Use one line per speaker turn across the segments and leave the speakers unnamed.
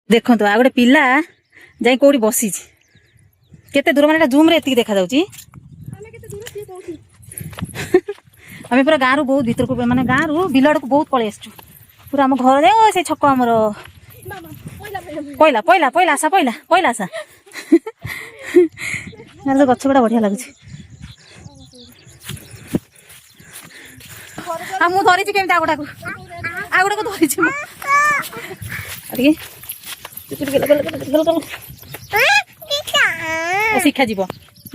देखो आ गोटे पिला जाई कोडी बसी केते दूर माने जूम रे एतिक देखा जाउची आमे पूरा गाँव रु बहुत भीतर को माने गाँव रु बिलड को बहुत पळे आछू पूरा हम घर दे से छक हमर पहिला पहिला पहिला आसा पहिला पहिला आसा यार तो गछ बड़ा बढ़िया लागुची आ मु धरिची केमती आगुडा को धरिची मु अरे शिखा जीव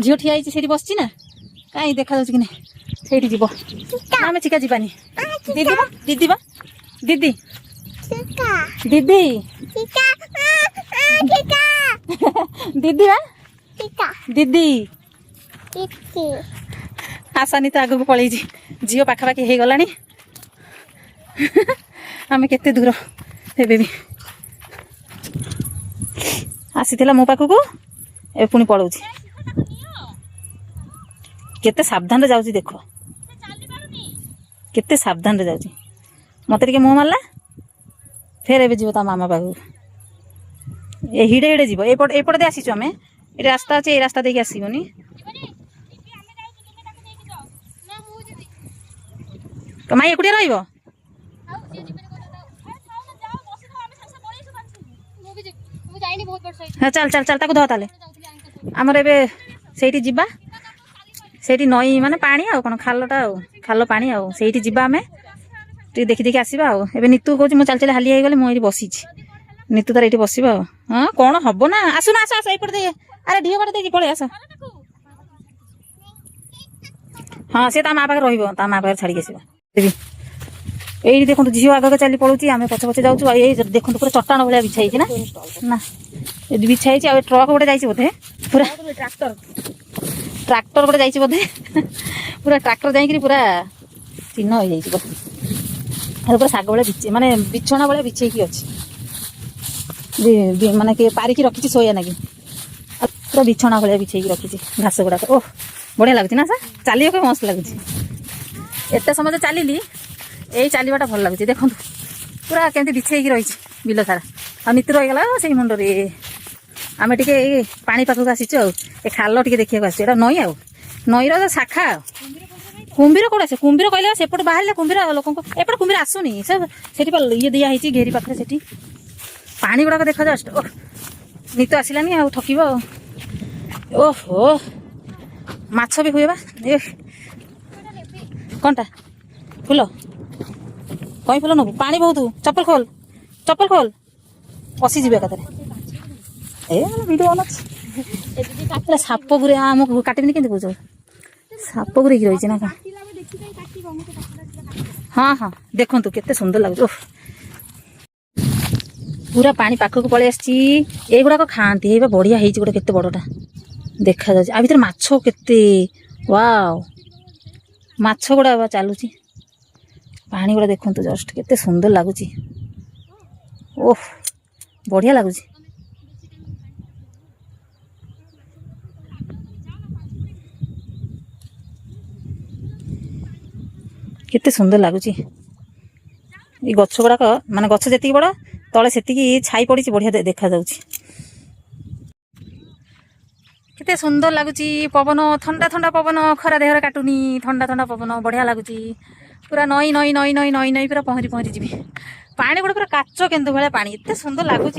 झील ठिया से बस ना कहीं देखा कि नहीं जीव आम चिका जीवानी दीदी दीदी बा दीदी दीदी दीदी बा दीदी आसानी तो आगू पलैची झील पाखापाखि हो गला आम केते दूर एबे भी आसीला मो पाखक ए पुणी पलाऊँ केते सावधान रे जाऊँ देख केते सावधान रे जाऊँ मत टे मुँह मारला फेर एबे जीव ता मामा पाखक ए हिड़े हिड़े जीव एपटे दे आसीचु आम ये रास्ता अच्छे ये रास्ता देखिए आसबनी माई एकुटिया रहिबो हाँ चल चल चल ताको धो ताले आमर एबे सेठी जिबा सेठी नई माने पानी आ कोन खालटा आ खाल पानी आ सेठी जिबा हमें टी देखि देखि आसीबा आ एबे नितु कहूँ मु चल चल हाली आइ गले मु एठी बसी नितु तार एठी बसिबा हां कोन हबो ना आसु ना आस एपट दे अरे ढियो बाटे देखि पळे आस हाँ से ता मा पाखे रहिबो ता मा पाखे छाड़ी आसीबा देबी यही देखो झील आगे चली पड़ूची आम पछे पछे जाऊँ देखो पूरा चट्टान भाया बिछाई ना ना बिछाई ट्रक गोटे जाइए बोधे पूरा ट्राक्टर गोटे जाइए बोधे पूरा ट्राक्टर जाकि पूरा चिन्ह हो जाइए पूरा शाग भाया माने बिछना भाया बिछेकी अच्छी माने पारिकी रखी शोया ना कि पूरा बिछना भाया बिछेकी रखी घास गुड़ाक ओह बढ़िया लगुच ना सर चलिए मस्त लगुच एत समय चलि यही चलवाटा भल लगुच देखो पूरा केमती बिछेकी रही बिल सारा आ नीति रहीगला से मुंडे आम टे पानी पाखक आसीचु ए खाल टे देखा आस नई आ नईर शाखा कुंभीर कौन आसे कुंभीर कहले सेपट बाहर कुंभीर लोक एपट कुंभीर आसुनी से ये दिखाई घेरी पाखे से पानी गुड़ाक देख जस्ट ओह नीत आसलानी आ ठक ओहो माछ भी हुए बा ए कौनटा फुल कहीं फुल नबू पानी बहुत चप्पल खोल पशिजी एकाथरे भिडियो साप गुरे आमको काटबिनी के कौच साप गुरे रही ना क्या हाँ हाँ देखु केते सुंदर लगुच ओह पूरा पानी पाखक पलि आसगुड़ाक खाती बढ़िया हो गोटे केते बड़टा देखा जा आ भर माछ केते वाओ माछ गुड़ा चलुची पानी गुड़ा देखो जस्ट केते सुंदर लगुच ओह बढ़िया लगुच केते सुंदर लगुच ये गछ गुड़ाक माने गछ जी बड़ तले से छाई पड़ी बढ़िया देखा जाउची केते सुंदर लगुच पवन ठंडा ठंडा पवन खरा देहरे काटुनी ठंडा ठंडा पवन बढ़िया लगुच पूरा नई नई नई नई नई नई पूरा पहरी पहरी जी पानी गुड़ा पूरा काच केन्दु भाया पानी एत सुंदर लगुच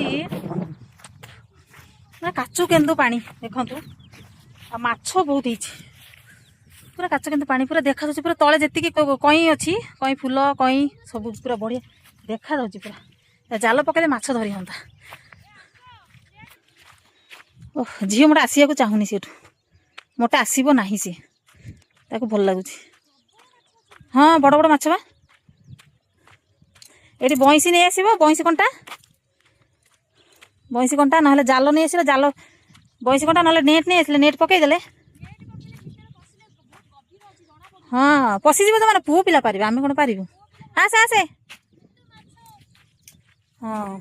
काचु केन्दु पानी देखु आ माछ बहुत ही पूरा काच केन्दु पानी पूरा देखा जाउची पूरा तले जेतिकी कई अच्छी कई फूल कई सब पूरा बढ़िया देखा जाउची पूरा जाल पकड़े माछ धरी हमता ओह झील मोटे आसिया चाहूनी से मोटे आसब ना सी भल लगुच हाँ बड़ बड़ माछ बा ये बईसी नहीं आसब बईसी कंटा ना जाल नहीं आस जाल बईसी कंटा ना नेट नहीं आसले नेट पकईदे हाँ पशिज तो मैंने पुओ पिला पार आम कौन पारू आसे आसे हाँ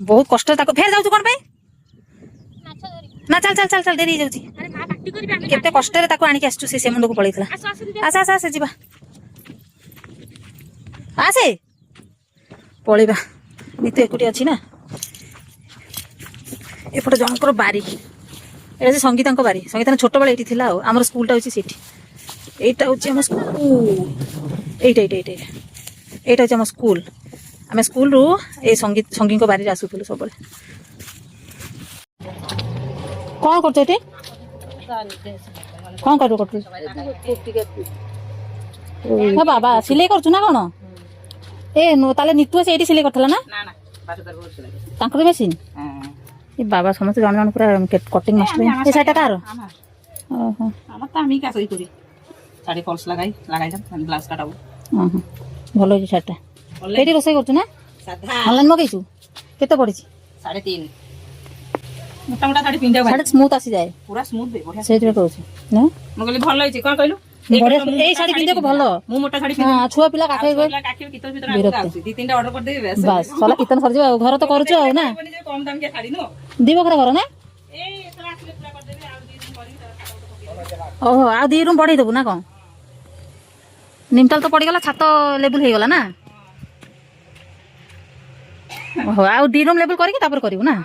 बहुत कष्ट फेर जाऊ कौन ना चल चल चल चल देरी जाऊँगी केते कष्ट आणिक आसु से मुंड को पलैला आस आस आस जी आसे पलैबा ନିତୁ ଏକୁଟି ଅଛି ନା। ଏପଟେ ଜଣଙ୍କର ବାରି, ଏଇଟା ଯେ ସଙ୍ଗୀତାଙ୍କ ବାରି। ସଙ୍ଗୀତା ଛୋଟବେଳେ ଏଇଠି ଥିଲା ଆଉ। ଆମର ସ୍କୁଲଟା ହେଉଛି ସେଠି। এইটা হচ্ছে আমার স্কুল, এইটা এইটা এইটা এইটা হচ্ছে আমার স্কুল। আমি স্কুলରୁ এই ସଙ୍ଗୀଙ୍କ ବାରିରେ ଆସୁଥିଲୁ ସବୁବେଳେ। କ'ଣ କରୁଛ ଏଠି? କ'ଣ କରୁଛୁ? ବାବା ସିଲେଇ କରୁଛୁ ନା କ'ଣ? ତାହେଲେ ନିତୁ ସେ ଏଇଠି ସିଲେଇ କରିଥିଲା ନା? ତାଙ୍କର ମେସିନ୍? ଏ ବାବା ସମସ୍ତେ ଜଣେ ଜଣ ପୁରା କଟିଂ ମାଷ୍ଟର। ଏ ଶାଢ଼ୀଟା କାହାର? ଓହୋ,
ଶାଢ଼ୀ ଫଲ୍ସ ଲାଗାଇଲା ବ୍ଲାଉଜ କାଟାବୁ।
ଭଲ ହେଇଛି ଶାଢ଼ୀଟା। ଏଇଠି ରୋଷେଇ କରୁଛୁ ନା? ଅନଲାଇନ୍ ମଗେଇଛୁ? କେତେ ପଡ଼ିଛି?
3.5। ମୋଟା ମୋଟା ଶାଢ଼ୀ ପିନ୍ଧିବାକୁ
ଶାଢ଼ୀ ସ୍ମୁଥ ଆସିଯାଏ,
ପୁରା ସ୍ମୁଥ ବଢିଆ।
ସେଇଥିପାଇଁ କହୁଛୁ ନା?
ମୁଁ କହିଲି ଭଲ ହେଇଛି। କ'ଣ କହିଲୁ?
ଏଇ ଶାଢ଼ୀ ପିନ୍ଧିବାକୁ ଭଲ।
ମୁଁ ମୋଟା ଶାଢ଼ୀ
ଛୁଆ ପିଲା କାଖେଇ
କୀର୍ତ୍ତନ ଭିତରେ 2-3ଟା ଅର୍ଡର କରିଦେବି।
ବାସ୍ ସଲା କୀର୍ତ୍ତନ ସରିଯିବ ଆଉ। ଘର ତ କରୁଛୁ ଆଉ ନା?
କମ ଦାମିକିଆ ଶାଢ଼ୀ ନୁହଁ।
2 ବଖରା ଘର ନା? ଓହୋ, ଆଉ 2 ରୁମ୍ ବଢେଇ ଦେବୁ ନା କ'ଣ? ନିମଟାଲ ତ ପଡ଼ିଗଲା, ଛାତ ଲେବୁଲ ହେଇଗଲା ନା? ଓହୋ, ଆଉ 2 ରୁମ୍ ଲେବୁଲ କରିକି ତାପରେ କରିବୁ ନା?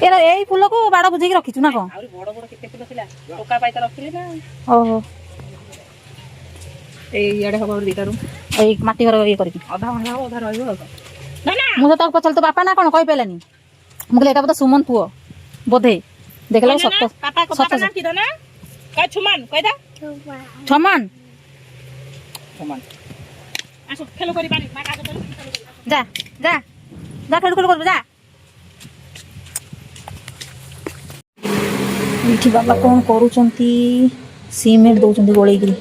ଏଇ ଫୁଲକୁ ବାଡ଼ ବୁଝେଇକି ରଖିଛୁ ନା କ'ଣ?
ଆହୁରି ବଡ ବଡ କେତେ ଫୁଲ ଥିଲା, ଟୋକା ପାଇତା ରଖିଲି ନା।
ଓହୋ,
ଏଇ ଇଆଡେ ହବ 2ଟା ରୁମ୍।
ଏଇ ମାଟି ଘର ଇଏ କରିକି
ଅଧା ଭଙ୍ଗା ହବ, ଅଧା ରହିବ।
ମୁଁ ତ ତାକୁ ପଚାରିଲି ତୋ ବାପା ନା କ'ଣ କହିପାରିଲାନି। ମୁଁ କହିଲି ଏଇଟା ବୋଧେ ସୁମନ ପୁଅ ବୋଧେ। ଦେଖିଲା ସତ ସତ ଛମାନ। ଯା ଯା ଯା ଖେଳୁ ଖେଳୁ କରିବୁ ଯା। ଏଇଠି ବାବା କ'ଣ କରୁଛନ୍ତି? ସିମେଣ୍ଟ ଦେଉଛନ୍ତି ଗୋଳେଇକିରି।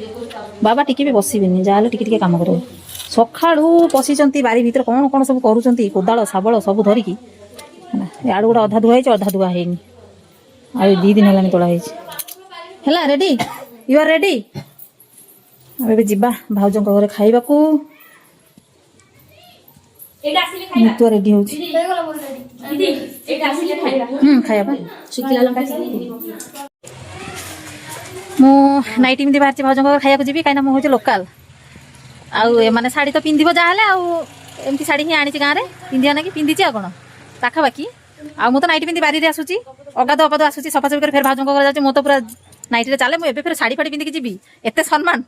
ବାବା ଟିକେ ବି ବସିବେନି, ଯାହାହେଲେ ଟିକେ ଟିକେ କାମ କରିବେ। ସକାଳୁ ପଶିଛନ୍ତି ବାରି ଭିତରେ, କ'ଣ କ'ଣ ସବୁ କରୁଛନ୍ତି। କୋଦାଳ ଶାବଳ ସବୁ ଧରିକି। ଇଆଡ଼ୁ ଗୋଟେ ଅଧା ଧୁଆ ହେଇଛି, ଅଧା ଧୁଆ ହେଇନି। ଆଉ 2 ଦିନ ହେଲାଣି ତୋଳା ହେଇଛି। ହେଲା ରେଡି? You R ready? ଏବେ ଯିବା ଭାଉଜଙ୍କ ଘରେ ଖାଇବାକୁ। ନିତୁ ରେଡି ହଉଛି। ଖାଇବା ମୁଁ ନାଇଟ୍ ଏମିତି ବାହାରିଛି ଭାଉଜଙ୍କ ଘରେ ଖାଇବାକୁ ଯିବି। କାହିଁକିନା ମୁଁ ହେଉଛି ଲୋକାଲ। ଆଉ ଏମାନେ ଶାଢ଼ୀ ତ ପିନ୍ଧିବ ଯାହାହେଲେ, ଆଉ ଏମିତି ଶାଢ଼ୀ ହିଁ ଆଣିଛି ଗାଁରେ ପିନ୍ଧିବା ନାକି, ପିନ୍ଧିଛି ଆଉ କ'ଣ ପାଖାପାଖି। ଆଉ ମୁଁ ତ ନାଇଟ୍ ପିନ୍ଧି ବାରିରେ ଆସୁଛି, ଅଗାଧ ଅପାଦ ଆସୁଛି, ସଫାସଫି କରି ଫେର ଭାଉଜଙ୍କ ଘରେ ଯାଉଛି। ମୁଁ ତ ପୁରା ନାଇଟ୍ରେ ଚାଲେ। ମୁଁ ଏବେ ଫେର ଶାଢ଼ୀ ଫାଡ଼ି ପିନ୍ଧିକି ଯିବି, ଏତେ ସମ୍ମାନ।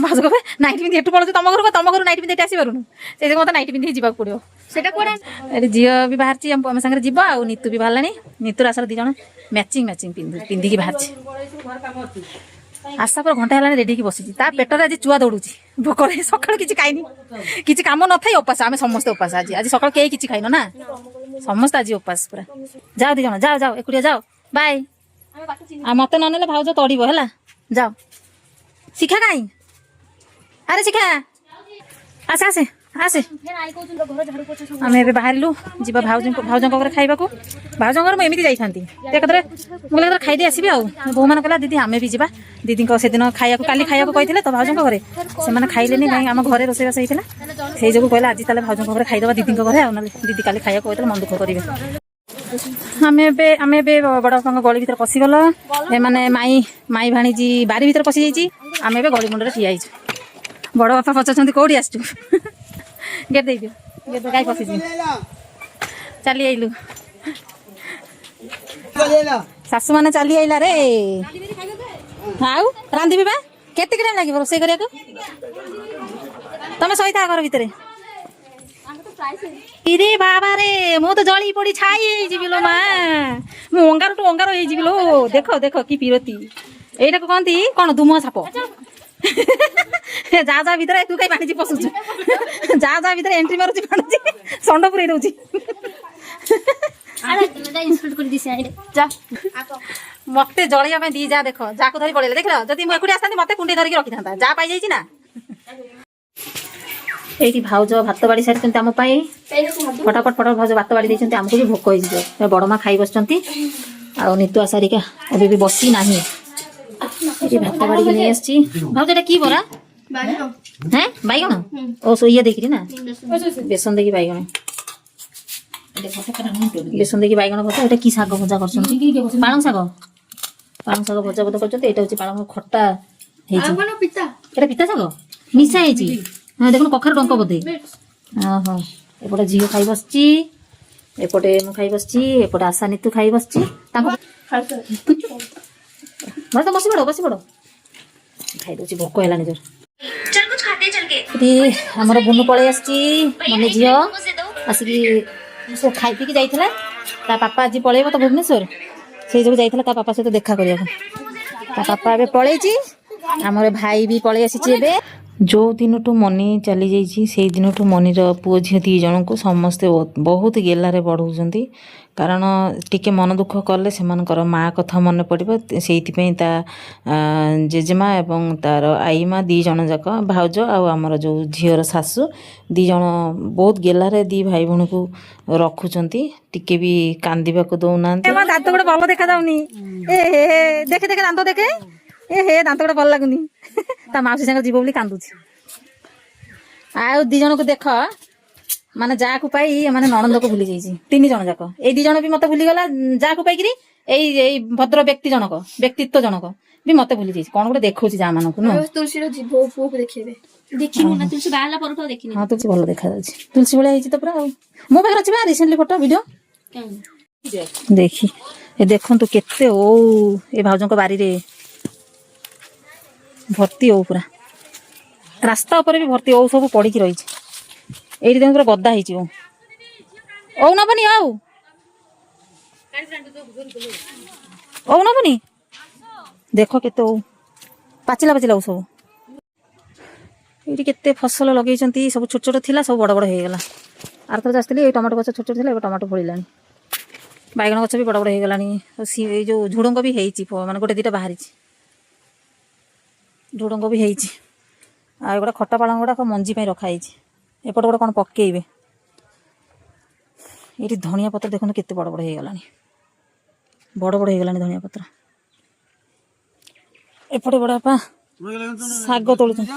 ଭାଉଜ କହିବେ ନାଇଟ୍ ପିନ୍ଧି ଏଠୁ ପଳଉଛୁ ତମ ଘରୁ ନାଇଟ୍ ପିନ୍ଧି ଏଠି ଆସିପାରୁନୁ। ସେଇଥିପାଇଁ ମୋତେ ନାଇଟ୍ ପିନ୍ଧିକି ଯିବାକୁ ପଡ଼ିବ। ସେଇଟା କୁଆଡ଼େ ଏଠି ଝିଅ ବି ବାହାରିଛି, ଆମ ସାଙ୍ଗରେ ଯିବ। ଆଉ ନିତୁ ବି ବାହାରିଲାଣି। ନିତୁର ଆଶାର 2 ଜଣ ମ୍ୟାଚିଂ ପିନ୍ଧିକି ବାହାରିଛି। ଆଶା ପୁରା ଘଣ୍ଟା ହେଲାଣି ରେଡି ହେଇକି ବସିଛି। ତା ପେଟରେ ଆଜି ଚୁଆ ଦୌଡୁଛି ଭୋକରେ। ସକାଳୁ କିଛି ଖାଇନି, କିଛି କାମ ନଥାଇ ଉପାସ। ଆମେ ସମସ୍ତେ ଉପାସ ଆଜି ସକାଳୁ କେହି କିଛି ଖାଇନ ନା? ସମସ୍ତେ ଆଜି ଉପାସ ପୁରା। ଯାଅ 2 ଜଣ ଯାଅ, ଏକୁଟିଆ ଯାଅ, ବାଏ। ଆଉ ମତେ ନ ନେଲେ ଭାଉଜ ତଡ଼ିବ ହେଲା। ଯାଅ। ଶିଖା କାହିଁ? ଆରେ ଶିଖା ଆସେ ଆସେ ଆସେ। ଆମେ ଏବେ ବାହାରିଲୁ ଯିବା ଭାଉଜଙ୍କ ଘରେ ଖାଇବାକୁ। ଭାଉଜଙ୍କ ଘରେ ମୁଁ ଏମିତି ଯାଇଥାନ୍ତି, ଏକାଥରେ ମୁଁ ଏକାଥରେ ଖାଇଦେଇ ଆସିବି। ଆଉ ବୋଉମାନେ କହିଲା ଦିଦି ଆମେ ବି ଯିବା। ଦିଦିଙ୍କ ସେଦିନ କାଲି ଖାଇବାକୁ କହିଥିଲେ ତ ଭାଉଜଙ୍କ ଘରେ, ସେମାନେ ଖାଇଲେନି। କାହିଁକି ଆମ ଘରେ ରୋଷେଇବାସ ହେଇଥିଲା, ସେଇ ଯୋଗୁଁ କହିଲା ଆଜି ତାହେଲେ ଭାଉଜଙ୍କ ଘରେ ଖାଇଦେବା ଦିଦିଙ୍କ ଘରେ। ଆଉ ନହେଲେ ଦିଦି କାଲି ଖାଇବାକୁ କହିଥିଲେ ମନ ଦୁଃଖ କରିବେ। ଆମେ ଏବେ ବଡ଼ ବାପାଙ୍କ ଗଳି ଭିତରେ ପଶିଗଲ। ଏମାନେ ମାଇ ଭାଣିଜି ବାରି ଭିତରେ ପଶି ଯାଇଛି। ଆମେ ଏବେ ଗଳି ମୁଣ୍ଡରେ ଠିଆ ହେଇଛୁ। ବଡ଼ ବାପା ପଚାରୁଛନ୍ତି କୋଉଠି ଆସିଛୁ? ଗେଟ୍ ଦେଇଦିଅ, ଗେଟ୍ ଗାଈ ପଶିଛି। ଚାଲି ଆଇଲୁ, ଶାଶୁ ମାନେ ଚାଲି ଆଇଲା ରେ। ଆଉ ରାନ୍ଧିବି ବା, କେତେ ଟାଇମ୍ ଲାଗିବ ରୋଷେଇ କରିବାକୁ? ତମେ ଶୋଇଥା ଘର ଭିତରେ। ଇରେ ବାବା ରେ, ମୁଁ ତ ଜଳି ପଡି ଛାଇ ହେଇଯିବି ଲୋ ମା। ମୁଁ ଅଙ୍ଗାର ହେଇଯିବି ଲୋ। ଦେଖ କି ପିରତି। ଏଇଟାକୁ କହନ୍ତି କ'ଣ? ଧୂମ ସାପ। ଯା ଭିତରେ ତୁ କାଇଁ ପାଣିଛି ପଶୁଛୁ? ଯା ଭିତରେ ଏଣ୍ଟ୍ରି ମାରୁଛି, ପାଣିଛି ଷଣ୍ଢ ପୁରେଇ ଦଉଛି। ମତେ ଜଳିବା ପାଇଁ 2 ଯା ଦେଖ, ଯାକୁ ଧରି ପଳେଇଲେ। ଦେଖିଲ, ଯଦି ମୁଁ ଏକୁଟିଆ ଆସିଥାନ୍ତି ମତେ କୁଣ୍ଡେଇ ଧରିକି ରଖିଥାନ୍ତା। ଯା ପାଇଯାଇଛି ନା। ଏଇଠି ଭାଉଜ ଭାତ ବାଢି ସାରିଛନ୍ତି ଆମ ପାଇଁ। ଫଟାଫଟ ଭାଉଜ ଭାତ ବାଢି ଦେଇଛନ୍ତି। ଆମକୁ ବି ଭୋକ ହେଇଯିବ। ବଡ ମା ଖାଇ ବସିଛନ୍ତି। ଆଉ ନିତୁ ଆସାରିକା ଏବେ ବି ବସି ନାହିଁ। ଏଠି ଭାତ ବାଢିକି ନେଇ ଆସିଛି। ଭାଉଜ ଏଟା କି ବରା? ବାଇଗଣ। ଓ ଇଏ ଦେଇକିରି ନା, ବେସନ ଦେଇକି ବାଇଗଣ, ବେସନ ଦେଇକି ବାଇଗଣ ଭଜା। ଏଟା କି ଶାଗ ଭଜା କରୁଛନ୍ତି? ପାଳଙ୍ଗ ଶାଗ ଭଜା ବୋଧେ କରୁଛନ୍ତି। ଏଇଟା ହଉଛି ପାଳଙ୍ଗ ଖଟା ହେଇଛି। ଏଟା ପିତା ଶାଗ ମିଶା ହେଇଛି। ଦେଖୁନ କଖାରୁ ଡଙ୍କ ବୋଧେ। ଓହୋ ଏପଟେ ଝିଅ ଖାଇ ବସିଛି, ଏପଟେ ମୁଁ ଖାଇ ବସିଛି, ଏପଟେ ଆଶା ନିତୁ ଖାଇ ବସିଛି। ତାଙ୍କ ମାନେ ତ ବସି ପଡ ଖାଇ ଦଉଛି, ଭୋକ ହେଲାନି ଜୋର। ଏଠି ଆମର ବୁନୁ ପଳେଇ ଆସିଛି, ମାନେ ଝିଅ ଆସିକି ସେ ଖାଇ ପିଇକି ଯାଇଥିଲା। ତା ବାପା ଆଜି ପଳେଇବ ତ ଭୁବନେଶ୍ୱର, ସେଇ ଯୋଗୁଁ ଯାଇଥିଲା ତା ବାପା ସହିତ ଦେଖା କରିବାକୁ। ତା ବାପା ଏବେ ପଳେଇଛି, ଆମର ଭାଇ ବି ପଳେଇ ଆସିଛି ଏବେ। ଯେଉଁ ଦିନଠୁ ମନି ଚାଲିଯାଇଛି ସେଇ ଦିନଠୁ ମନିର ପୁଅ ଝିଅ 2 ଜଣଙ୍କୁ ସମସ୍ତେ ବହୁତ ଗେଲାରେ ବଢ଼ଉଛନ୍ତି। କାରଣ ଟିକେ ମନ ଦୁଃଖ କଲେ ସେମାନଙ୍କର ମା କଥା ମନେ ପଡ଼ିବ, ସେଇଥିପାଇଁ ତା ଜେଜେମା ଏବଂ ତାର ଆଈ ମା 2 ଜଣ ଯାକ, ଭାଉଜ ଆଉ ଆମର ଯେଉଁ ଝିଅର ଶାଶୁ 2 ଜଣ ବହୁତ ଗେଲାରେ 2 ଭାଇ ଭଉଣୀକୁ ରଖୁଛନ୍ତି, ଟିକେ ବି କାନ୍ଦିବାକୁ ଦଉନାହାନ୍ତି। ଦାନ୍ତ ଗୋଟେ ଭଲ ଦେଖାଯାଉନି, ଏ ଦେଖେ ଦେଖେ ଦାନ୍ତ ଦେଖେ, ଦାନ୍ତ ଗୋଟେ ଭଲ ଲାଗୁନି। ତା ମାଉସୀ ସାଙ୍ଗରେ ଯିବ ବୋଲି କାନ୍ଦୁଛି। ଆଉ 2 ଜଣଙ୍କୁ ଦେଖ, ମାନେ ଯାହାକୁ ପାଇ ମାନେ ନଣନ୍ଦକୁ ଭୁଲି ଯାଇଛି 3 ଜଣ ଯାକ। ଏଇ 2 ଜଣ ବି ମତେ ଭୁଲିଗଲା, ଯାହାକୁ ପାଇକିରି ଏଇ ଭଦ୍ର ବ୍ୟକ୍ତିତ୍ବ ଜଣକ ବି ମତେ ଭୁଲି ଯାଇଛି। କଣ ଗୋଟେ ଦେଖଉଛି ଯା ମାନଙ୍କୁ ନୁହଁ।
ତୁଳସୀର ଯିବ ପୁଅକୁ ଦେଖେଇବେ, ଦେଖିନୁ ନା ତୁଳସୀ ବାହାରିଲା ପରଠୁ ଦେଖିନି।
ହଁ ତୁଳସୀ ଭଲ ଦେଖାଯାଉଛି, ତୁଳସୀ ଭଳିଆ ହେଇଛି ତ ପୁରା। ଆଉ ମୋ ପାଖରେ ଅଛି ବା ରିସେଣ୍ଟଲି ଫଟୋ ଭିଡ଼ିଓ ଦେଖି। ଏ ଦେଖନ୍ତୁ କେତେ ଓଉ ଏ ଭାଉଜଙ୍କ ବାରିରେ ଭର୍ତ୍ତି, ଓଉ ପୁରା ରାସ୍ତା ଉପରେ ବି ଭର୍ତ୍ତି, ଓଉ ସବୁ ପଡିକି ରହିଛି। ଏଇଠି ଦେଖନ୍ତୁ ପୁରା ଗଦା ହେଇଛି ଓଉ ନବନି, ଓଉ ନବନି, ଦେଖ କେତେ ଓଉ ପାଚିଲା ଓଉ ସବୁ। ଏଇଠି କେତେ ଫସଲ ଲଗେଇଛନ୍ତି, ସବୁ ଛୋଟ ଛୋଟ ଥିଲା, ସବୁ ବଡ଼ ବଡ଼ ହେଇଗଲା। ଆରଥର ଆସିଥିଲି ଏଇ ଟମାଟୋ ଗଛ ଛୋଟ ଛୋଟ ଥିଲା, ଏବେ ଟମାଟୋ ଫଳିଲାଣି। ବାଇଗଣ ଗଛ ବି ବଡ଼ ବଡ଼ ହେଇଗଲାଣି। ଏଇ ଯେଉଁ ଝୁଡ଼ଙ୍ଗ ବି ହେଇଛି, ମାନେ ଗୋଟେ 2ଟା ବାହାରିଛି, ଝୁଡ଼ଙ୍ଗ ବି ହେଇଛି। ଆଉ ଏଗୁଡ଼ା ଖଟା ପାଳଙ୍ଗ ଗୁଡ଼ାକ ମଞ୍ଜି ପାଇଁ ରଖା ହେଇଛି। ଏପଟେ ଗୋଟେ କ'ଣ ପକେଇବେ। ଏଇଠି ଧନିଆ ପତ୍ର ଦେଖନ୍ତୁ କେତେ ବଡ଼ ବଡ଼ ହେଇଗଲାଣି, ଧନିଆ ପତ୍ର। ଏପଟେ ବଡ଼ବାପା ଶାଗ ତୋଳୁଛନ୍ତି।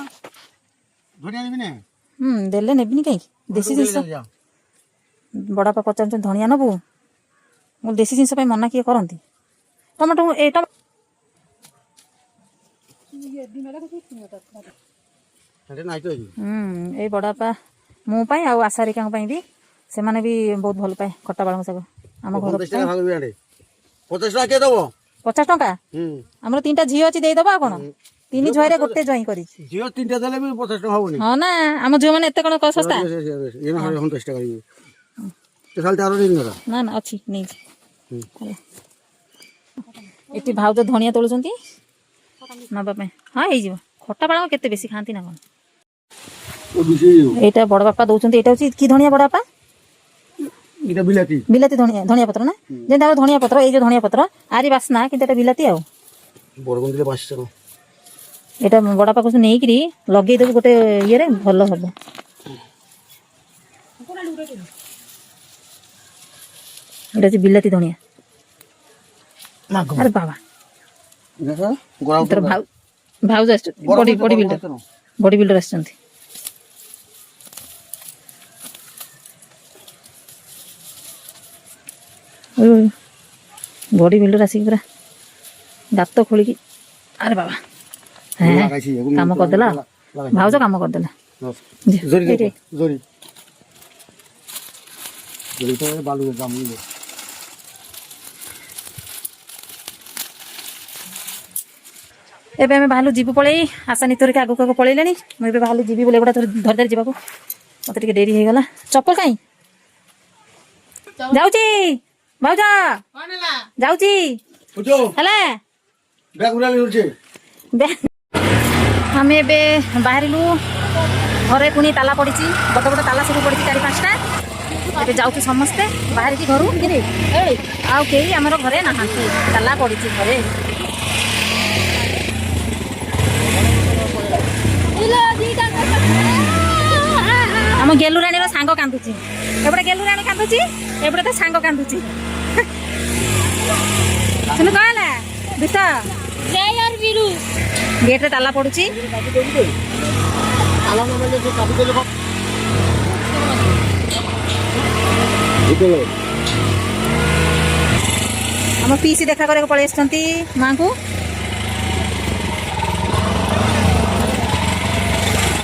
ଦେଲେ ନେବିନି କାହିଁକି, ଦେଶୀ ଜିନିଷ। ବଡ଼ବାପା ପଚାରୁଛନ୍ତି ଧନିଆ ନେବୁ, ମୁଁ ଦେଶୀ ଜିନିଷ ପାଇଁ ମନା କିଏ କରନ୍ତି। ଟମାଟୋ ଏଇ ବଡ଼ବାପା ମୋ ପାଇଁ ଆଉ ଆଶାରିକାଙ୍କ ପାଇଁ ବି, ସେମାନେ ବି ବହୁତ ଭଲ ପାଏ ଖଟା ପାଳଙ୍ଗ ଶାଗ। ଆମ ଘର 50 ଟଙ୍କା ଆମର 3ଟା ଝିଅ ଅଛି, ଦେଇଦବା। ଆଉ କ'ଣ 3 ଝିଅରେ ଗୋଟେ ଜଇଁ କରିଛି, ଝିଅ 3ଟା ଦେଲେ ବି 50 ଟଙ୍କା ହବନି। ହଁ ନା, ଆମ ଝିଅ ମାନେ ଏତେ କ'ଣ ଶସ୍ତା। ନା ନା ଅଛି, ନେଇଛି। ଏଠି ଭାଉଜ ଧନିଆ ତୋଳୁଛନ୍ତି ନବା ପାଇଁ। ହଁ ହେଇଯିବ, ଖଟା ପାଳଙ୍ଗ କେତେ ବେଶୀ ଖାଆନ୍ତି ନା କ'ଣ। এইটা বড় বাপা দৌଛନ୍ତି, এটা হচ্ছে কি ধনিয়া বড় বাপা? এটা বিলাতি, বিলাতি ধনিয়া পত্র না, যেটা আমরা ধনিয়া পত্র, এই যে ধনিয়া পত্র আরি বাসনা, কিন্তু এটা বিলাতি। আও বড় কোন দিলে বাসছে না, এটা বড় বাপা কিছু নেইকিরি লগেই দেব গোটে ইয়েরে, ভালো হবে। এটা হচ্ছে বিলাতি ধনিয়া। আরে বাবা, ভাউজ আসছে, বডি বিল্ডর আসছেন। ବଡି ବିଲ୍ଡର ଆସିକି ପୁରା ଗାତ ଖୋଳିକି, ଆରେ ବାବା, କାମ କରିଦେଲା। ଭାଉଜ କାମ କରିଦେଲା। ଏବେ ଆମେ ବାହାରିଲୁ ଯିବୁ ପଳେଇ, ଆଶା ନିତରିକା ଆଗକୁ ପଳେଇଲେଣି। ମୁଁ ଏବେ ବାହାରିଲୁ ଯିବି ବୋଲି, ଏଗୁଡ଼ା ଧରି ଯିବାକୁ ମତେ ଟିକେ ଡେରି ହେଇଗଲା। ଚପଲ କାଇଁ ଯାଉଛି ଭାଉଜ, ଯାଉଛି ହେଲା। ଆମେ ଏବେ ବାହାରିଲୁ, ଘରେ ପୁଣି ତାଲା ପଡ଼ିଛି, ବଡ଼ ବଡ଼ ତାଲା ସବୁ ପଡ଼ିଛି 4-5ଟା। ଏବେ ଯାଉଛୁ ସମସ୍ତେ ବାହାରିକି ଘରୁ, ଆଉ କେହି ଆମର ଘରେ ନାହାନ୍ତି, ତାଲା ପଡ଼ିଛି ଘରେ। ଆମ ଗେଲୁରାଣୀର ସାଙ୍ଗ କାନ୍ଦୁଛି, ଏପଟେ ଗେଲୁରାଣୀ କାନ୍ଦୁଛି, ଏପଟେ ତା ସାଙ୍ଗ କାନ୍ଦୁଛି। ଶୁଣୁ କଣ ହେଲା ଦୁଷ୍ଟ, ଗେଟ୍ରେ ତାଲା ପଡୁଛି। ଆମ ପିଇସି ଦେଖା କରିବାକୁ ପଳେଇ ଆସିଛନ୍ତି ମାଙ୍କୁ।